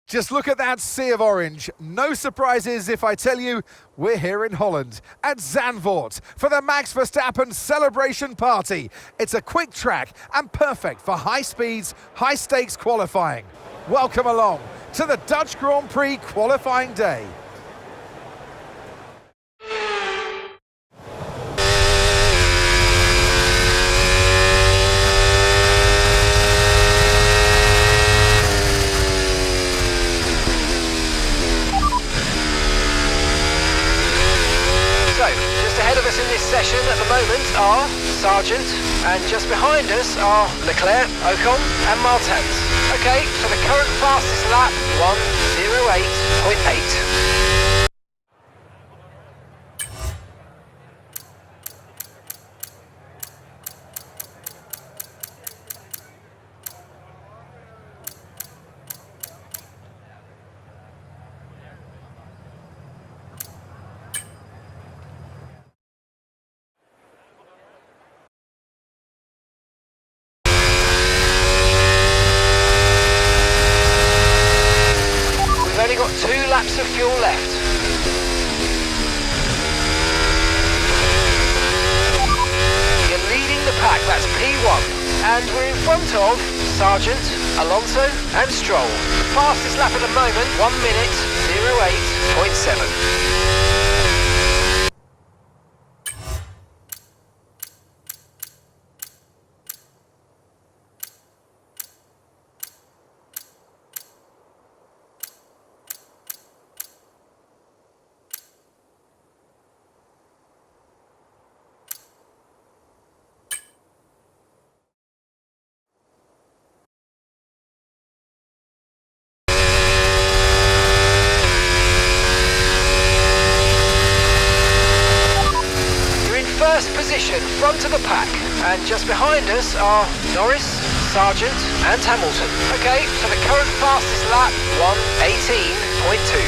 Just look at that sea of orange. No surprises if I tell you we're here in Holland at Zandvoort for the Max Verstappen celebration party. It's a quick track and perfect for high speeds, high stakes qualifying. Welcome along to the Dutch Grand Prix qualifying day. Ahead of us in this session at the moment are Sargent, and just behind us are Leclerc, Ocon and Martens. Okay, so the current fastest lap, 1:08.8. Got 2 laps of fuel left. You're leading the pack, that's P1. And we're in front of Sargent, Alonso and Stroll. Fastest lap at the moment, 1:08.7. First position, front of the pack, and just behind us are Norris, Sargent and Hamilton. Okay, so the current fastest lap, 1:18.2.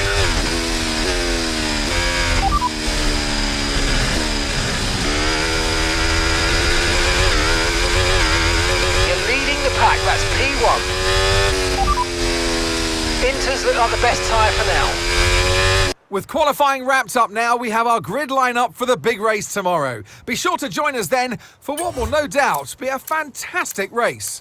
You're leading the pack, that's P1. Inters look like the best tyre for now. With qualifying wrapped up now, we have our grid lineup for the big race tomorrow. Be sure to join us then for what will no doubt be a fantastic race.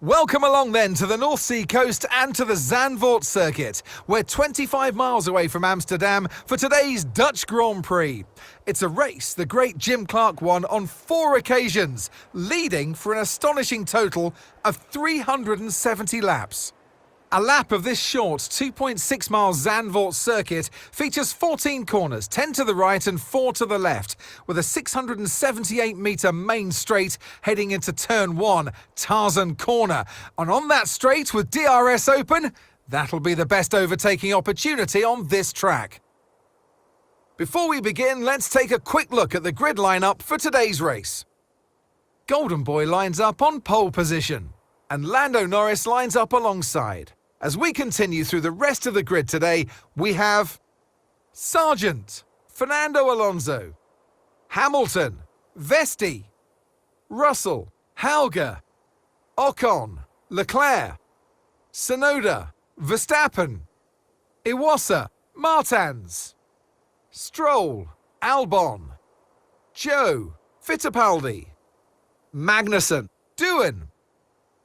Welcome along then to the North Sea coast and to the Zandvoort circuit. We're 25 miles away from Amsterdam for today's Dutch Grand Prix. It's a race the great Jim Clark won on 4 occasions, leading for an astonishing total of 370 laps. A lap of this short 2.6 mile Zandvoort circuit features 14 corners, 10 to the right and 4 to the left, with a 678 metre main straight heading into turn 1, Tarzan Corner. And on that straight with DRS open, that'll be the best overtaking opportunity on this track. Before we begin, let's take a quick look at the grid lineup for today's race. Golden Boy lines up on pole position, and Lando Norris lines up alongside. As we continue through the rest of the grid today, we have Sargent, Fernando Alonso, Hamilton, Vesti, Russell, Hauger, Ocon, Leclerc, Tsunoda, Verstappen, Iwasa, Martins, Stroll, Albon, Joe, Fittipaldi, Magnussen, Doohan,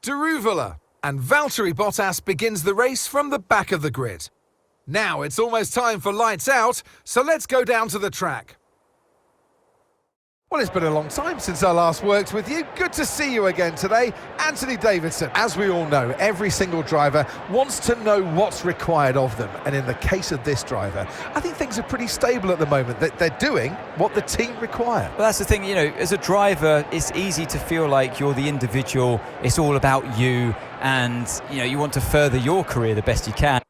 Daruvala, and Valtteri Bottas begins the race from the back of the grid. Now it's almost time for lights out, so let's go down to the track. Well, it's been a long time since I last worked with you. Good to see you again today. Anthony Davidson. As we all know, every single driver wants to know what's required of them. And in the case of this driver, I think things are pretty stable at the moment. They're doing what the team require. Well, that's the thing, as a driver, it's easy to feel like you're the individual. It's all about you. And, you want to further your career the best you can.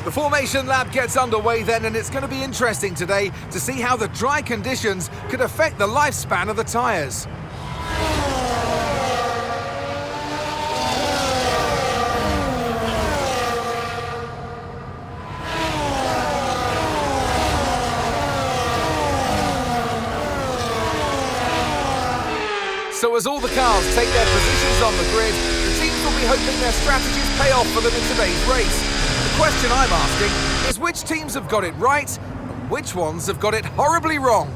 The formation lap gets underway then, and it's going to be interesting today to see how the dry conditions could affect the lifespan of the tyres. So as all the cars take their positions on the grid, the teams will be hoping their strategies pay off for them in today's race. The question I'm asking is which teams have got it right and which ones have got it horribly wrong.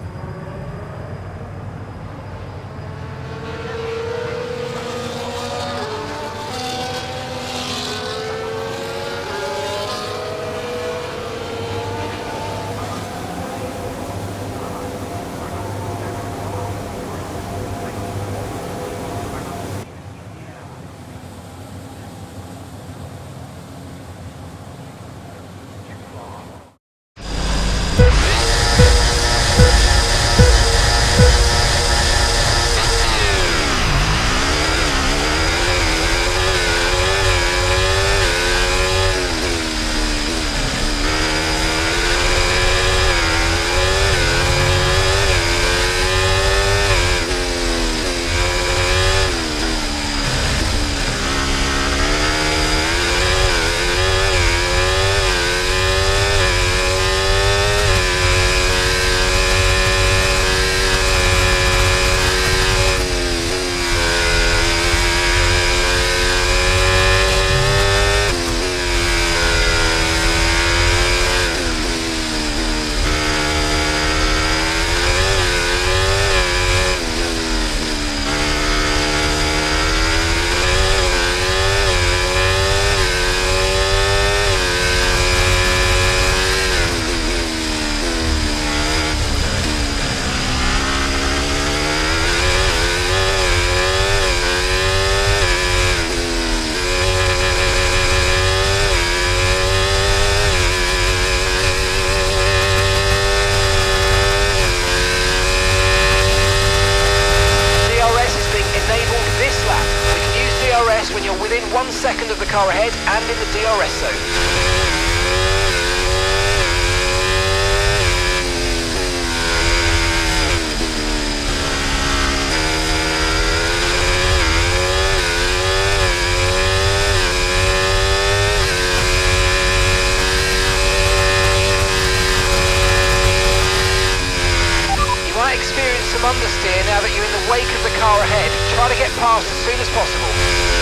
when you're within 1 second of the car ahead and in the DRS zone. Experience some understeer now that you're in the wake of the car ahead. Try to get past as soon as possible.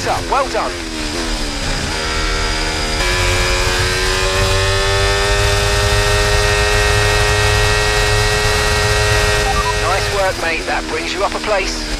Up. Well done. Nice work, mate. That brings you up a place.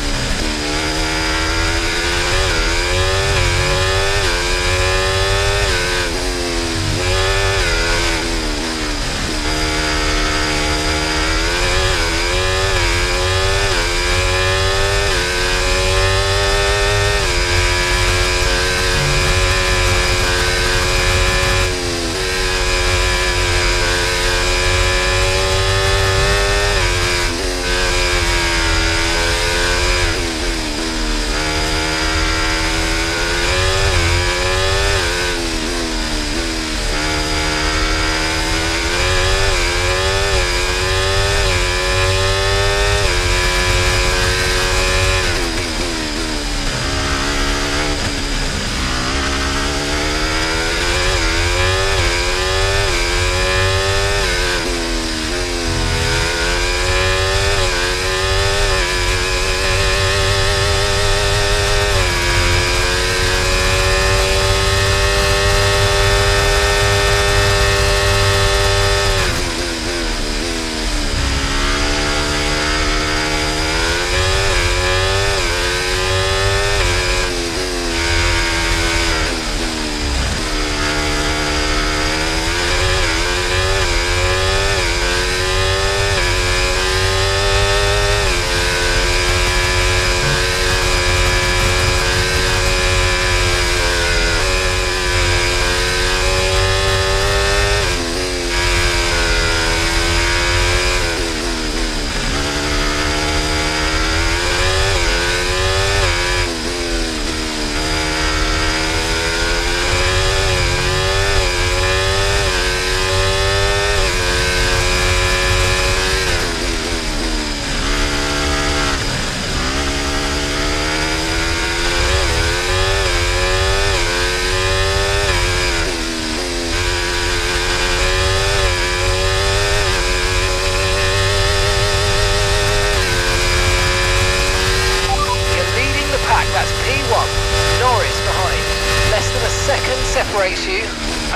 separates you.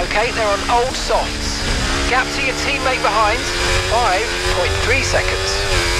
Okay, they're on old softs. Gap to your teammate behind, 5.3 seconds.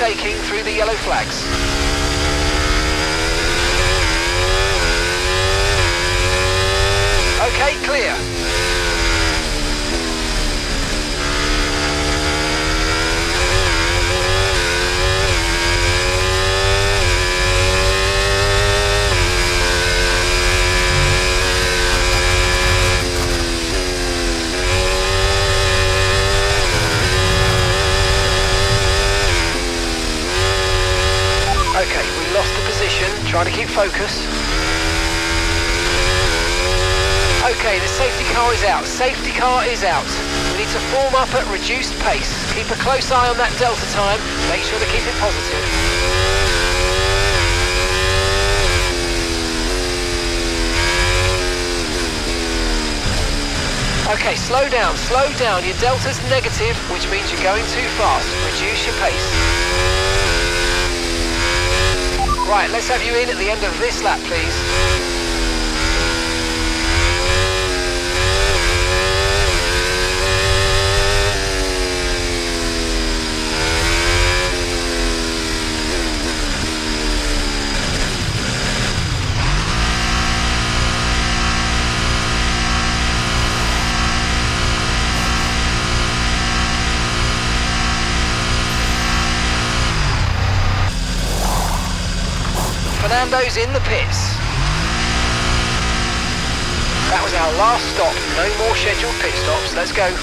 Overtaking through the yellow flags. trying to keep focus. Okay, the safety car is out. Safety car is out. We need to form up at reduced pace. Keep a close eye on that delta time. Make sure to keep it positive. Okay, slow down, slow down. Your delta's negative, which means you're going too fast. Reduce your pace. Right, let's have you in at the end of this lap, please. Fernando's in the pits. That was our last stop. No more scheduled pit stops. Let's go.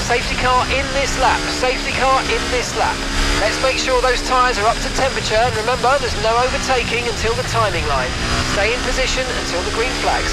Safety car in this lap, safety car in this lap. Let's make sure those tyres are up to temperature, and remember there's no overtaking until the timing line. Stay in position until the green flags.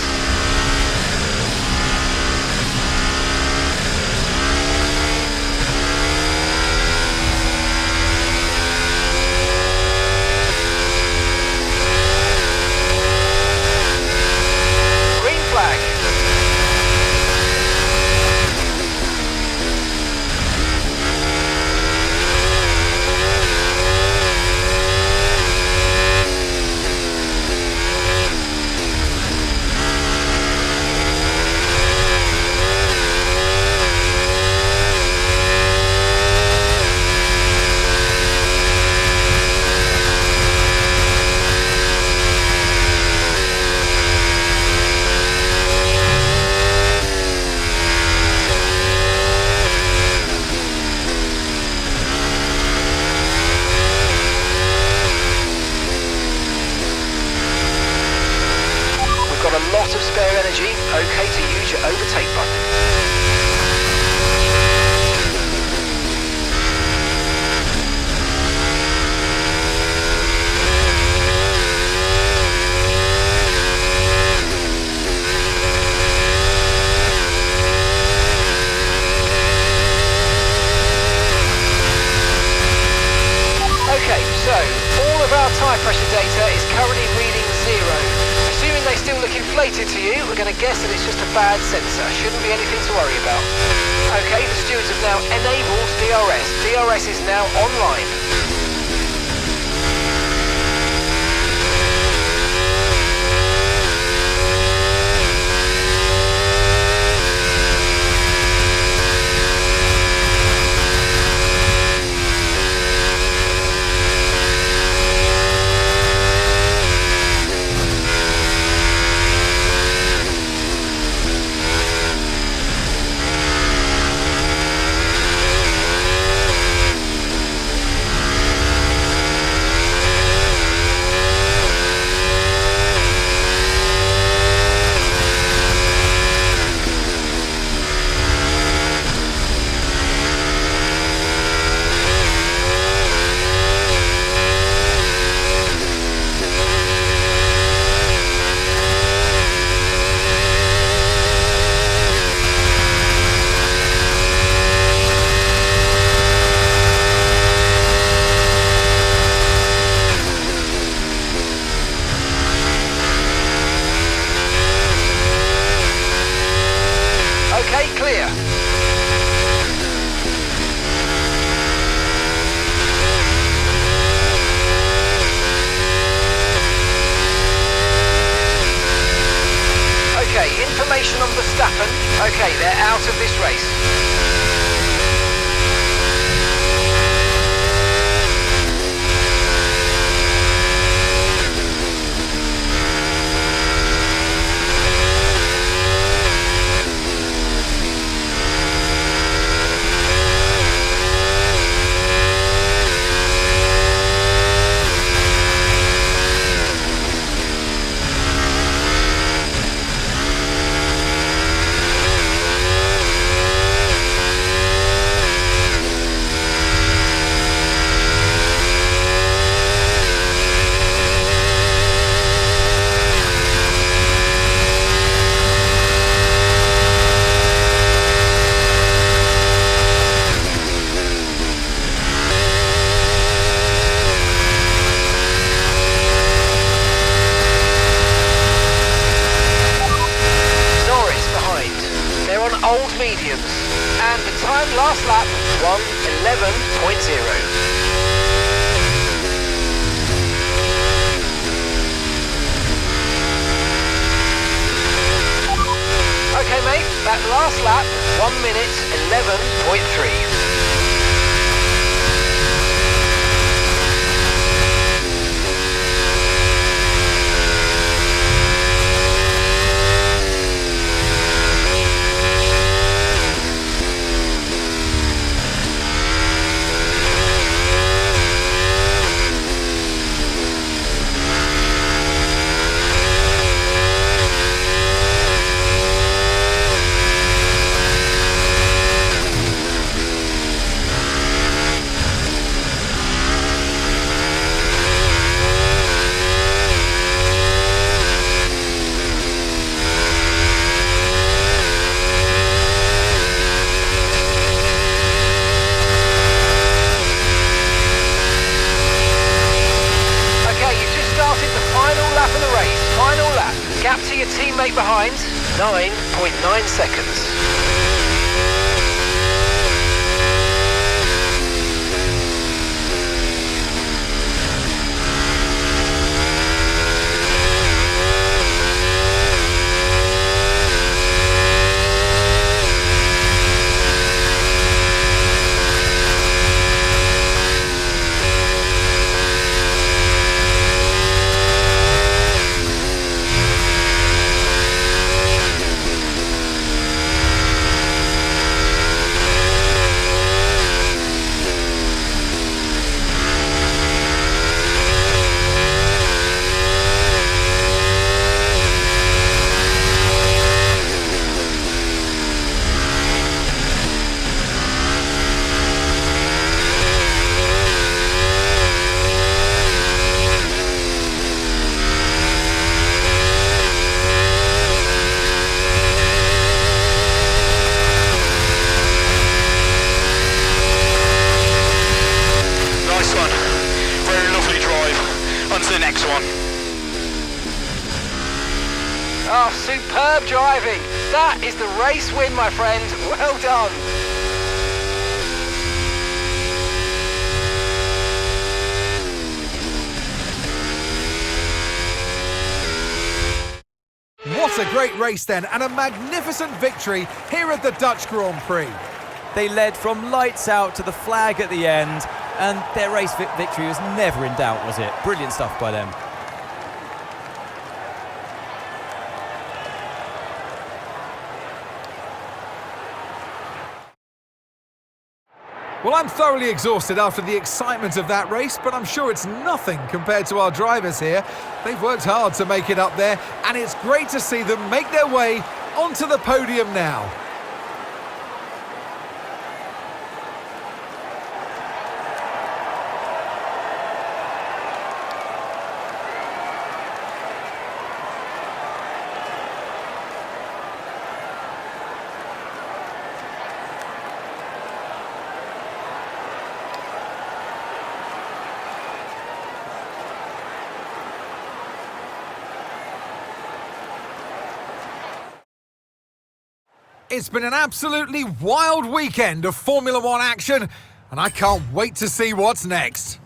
Okay to use your overtake button. deflated to you, we're going to guess that it's just a bad sensor. Shouldn't be anything to worry about. Okay, the stewards have now enabled DRS. DRS is now online. Information on Verstappen. Okay, they're out of this race. Old mediums, and the time last lap 1:11.0. Okay mate, that last lap 1:11.3. Gap to your teammate behind, 9.9 seconds. Oh, superb driving. That is the race win, my friend. Well done. What a great race then, and a magnificent victory here at the Dutch Grand Prix. They led from lights out to the flag at the end, and their race victory was never in doubt, was it? Brilliant stuff by them. Well, I'm thoroughly exhausted after the excitement of that race, but I'm sure it's nothing compared to our drivers here. They've worked hard to make it up there, and it's great to see them make their way onto the podium now. It's been an absolutely wild weekend of Formula One action, and I can't wait to see what's next.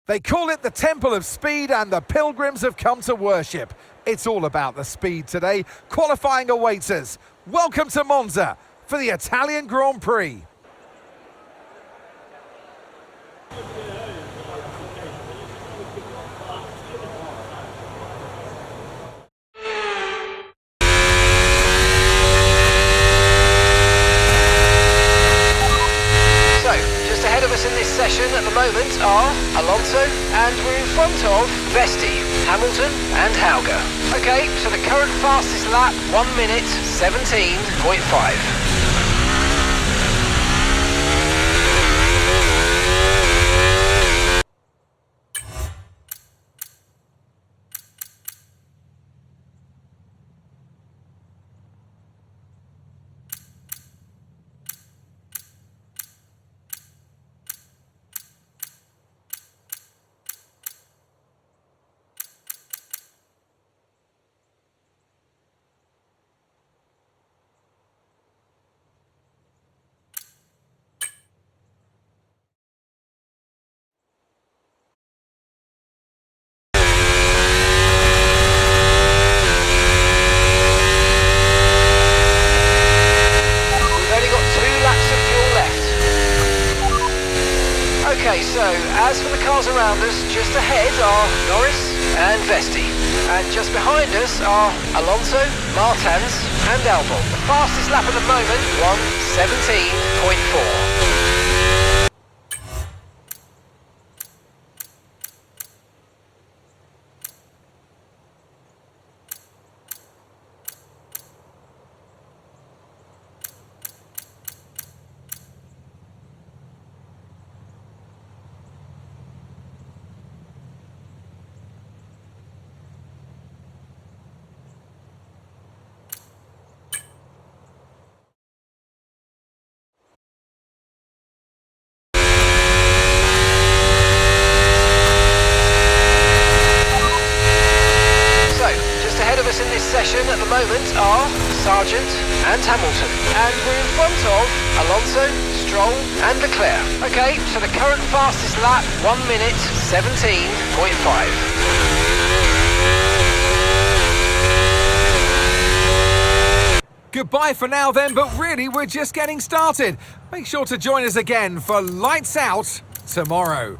They call it the Temple of Speed, and the pilgrims have come to worship. It's all about the speed today. Qualifying awaits us. Welcome to Monza for the Italian Grand Prix. In this session at the moment are Alonso, and we're in front of Vesti, Hamilton and Hauger. Okay, so the current fastest lap, 1 minute 17.5. Okay, so as for the cars around us, just ahead are Norris and Vesti. And just behind us are Alonso, Martins and Albon. The fastest lap at the moment, 1:17.4. In this session at the moment are Sargent and Hamilton, and we're in front of Alonso, Stroll and Leclerc. Okay, so the current fastest lap, 1 minute 17.5. Goodbye for now then, but really we're just getting started. Make sure to join us again for Lights Out tomorrow.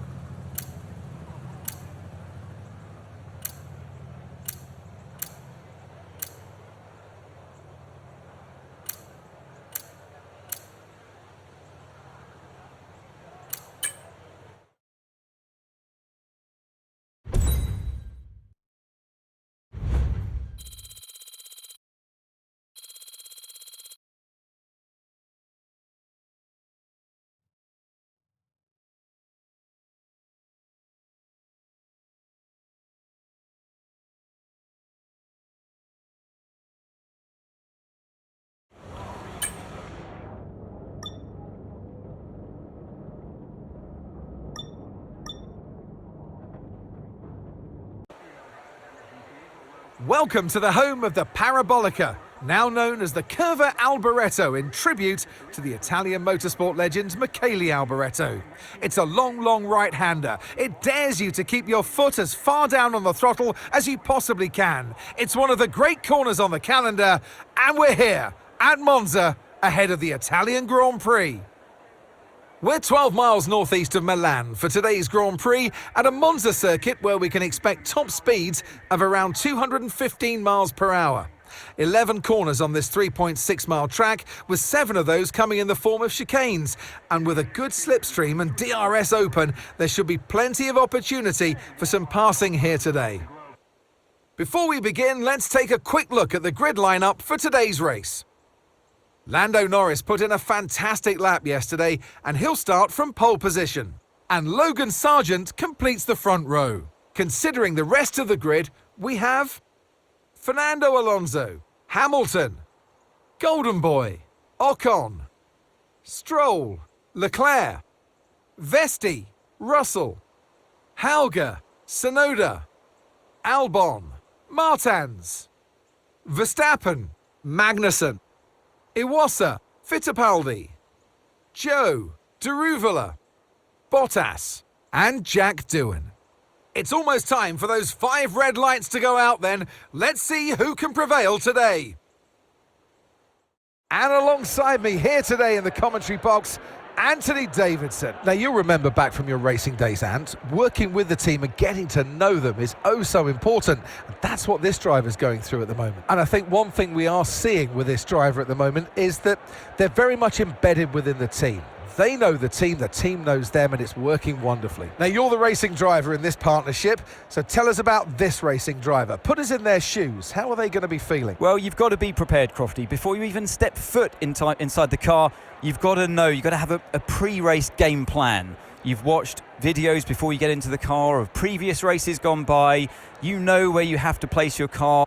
Welcome to the home of the Parabolica, now known as the Curva Alboreto in tribute to the Italian motorsport legend Michele Alboreto. It's a long right-hander. It dares you to keep your foot as far down on the throttle as you possibly can. It's one of the great corners on the calendar, and we're here at Monza ahead of the Italian Grand Prix. We're 12 miles northeast of Milan for today's Grand Prix at a Monza circuit where we can expect top speeds of around 215 miles per hour. 11 corners on this 3.6-mile track, with 7 of those coming in the form of chicanes. And with a good slipstream and DRS open, there should be plenty of opportunity for some passing here today. Before we begin, let's take a quick look at the grid lineup for today's race. Lando Norris put in a fantastic lap yesterday, and he'll start from pole position. And Logan Sargent completes the front row. Considering the rest of the grid, we have Fernando Alonso, Hamilton, Golden Boy, Ocon, Stroll, Leclerc, Vesti, Russell, Hauger, Tsunoda, Albon, Martins, Verstappen, Magnussen, Iwasa, Fittipaldi, Joe, Deruvala, Bottas and Jack Doohan. It's almost time for those 5 red lights to go out then. Let's see who can prevail today. And alongside me here today in the commentary box, Anthony Davidson. Now, you'll remember back from your racing days, Ant, working with the team and getting to know them is oh so important. And that's what this driver's going through at the moment. And I think one thing we are seeing with this driver at the moment is that they're very much embedded within the team. They know the team knows them, and it's working wonderfully. Now, you're the racing driver in this partnership, so tell us about this racing driver. Put us in their shoes. How are they going to be feeling? Well, you've got to be prepared, Crofty. Before you even step foot inside the car, you've got to know, you've got to have a pre-race game plan. You've watched videos before you get into the car of previous races gone by. You know where you have to place your car.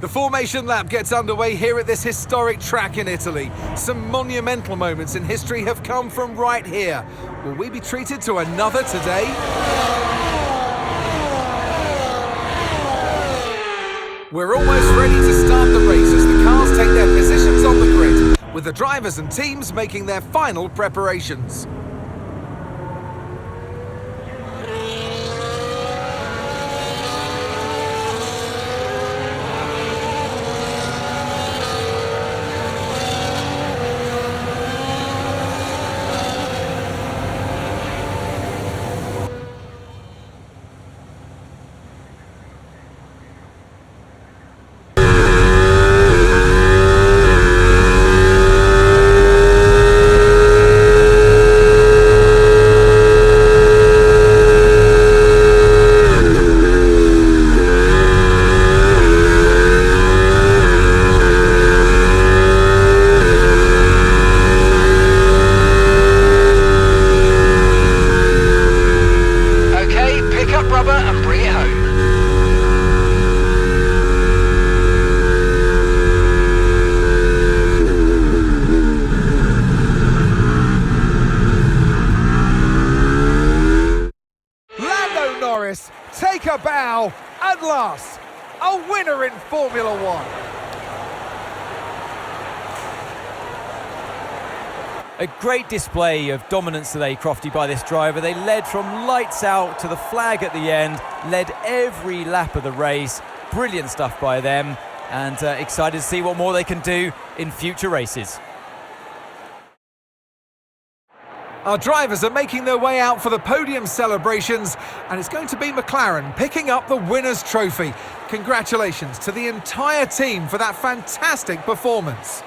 The formation lap gets underway here at this historic track in Italy. Some monumental moments in history have come from right here. Will we be treated to another today? We're almost ready to start the race as the cars take their positions on the grid, with the drivers and teams making their final preparations. Take a bow, and last, a winner in Formula One. A great display of dominance today, Crofty, by this driver. They led from lights out to the flag at the end, led every lap of the race. Brilliant stuff by them, and excited to see what more they can do in future races. Our drivers are making their way out for the podium celebrations, and it's going to be McLaren picking up the winner's trophy. Congratulations to the entire team for that fantastic performance.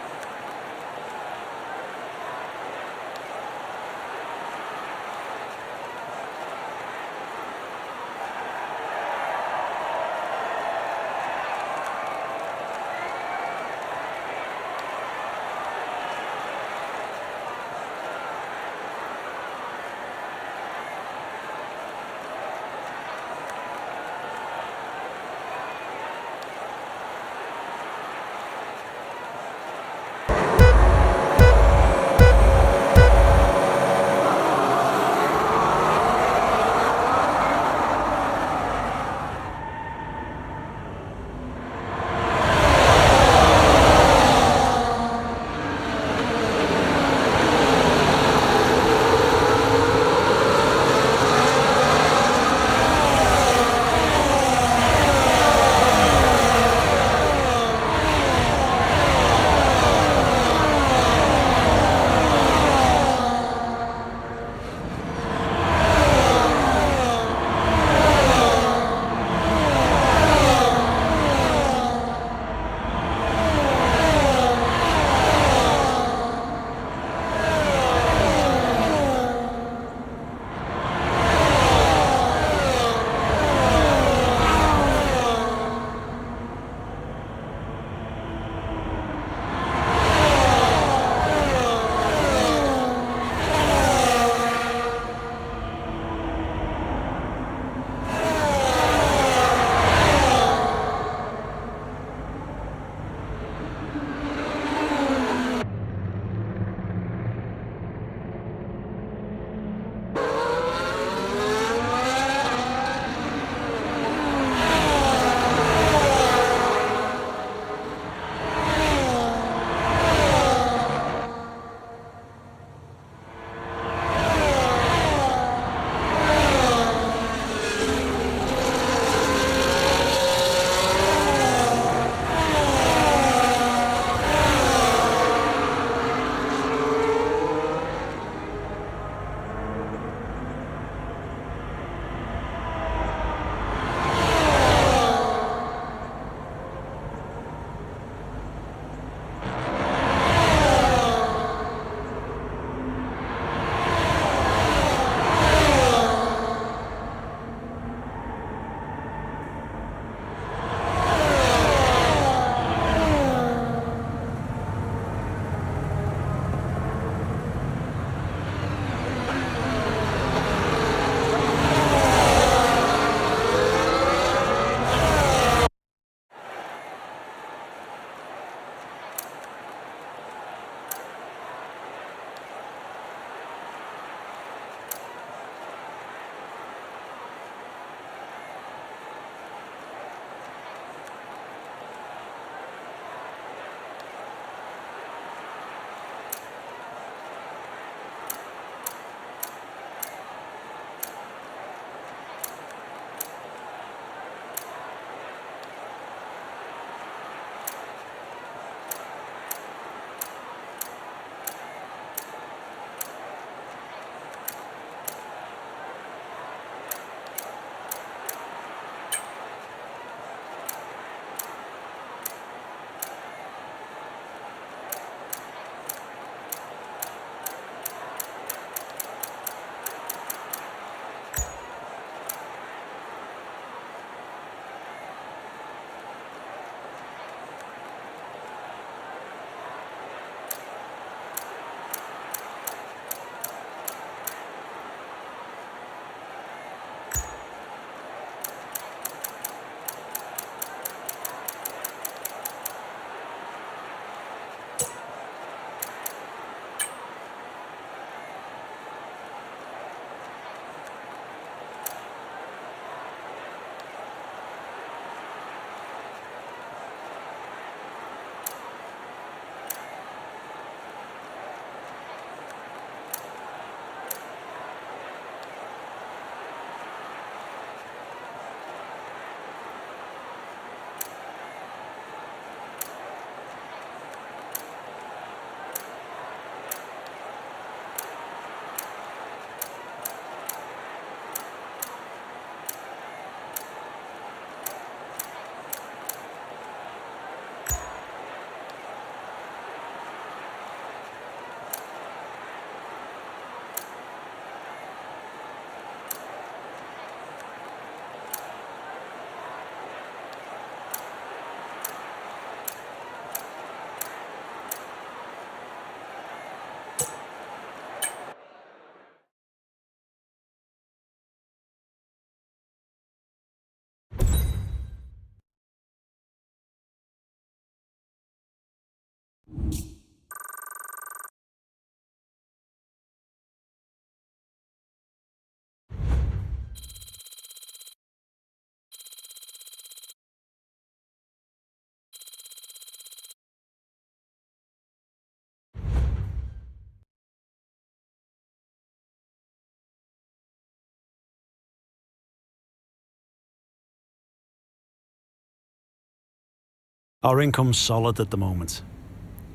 Our income's solid at the moment.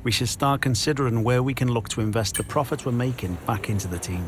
We should start considering where we can look to invest the profits we're making back into the team.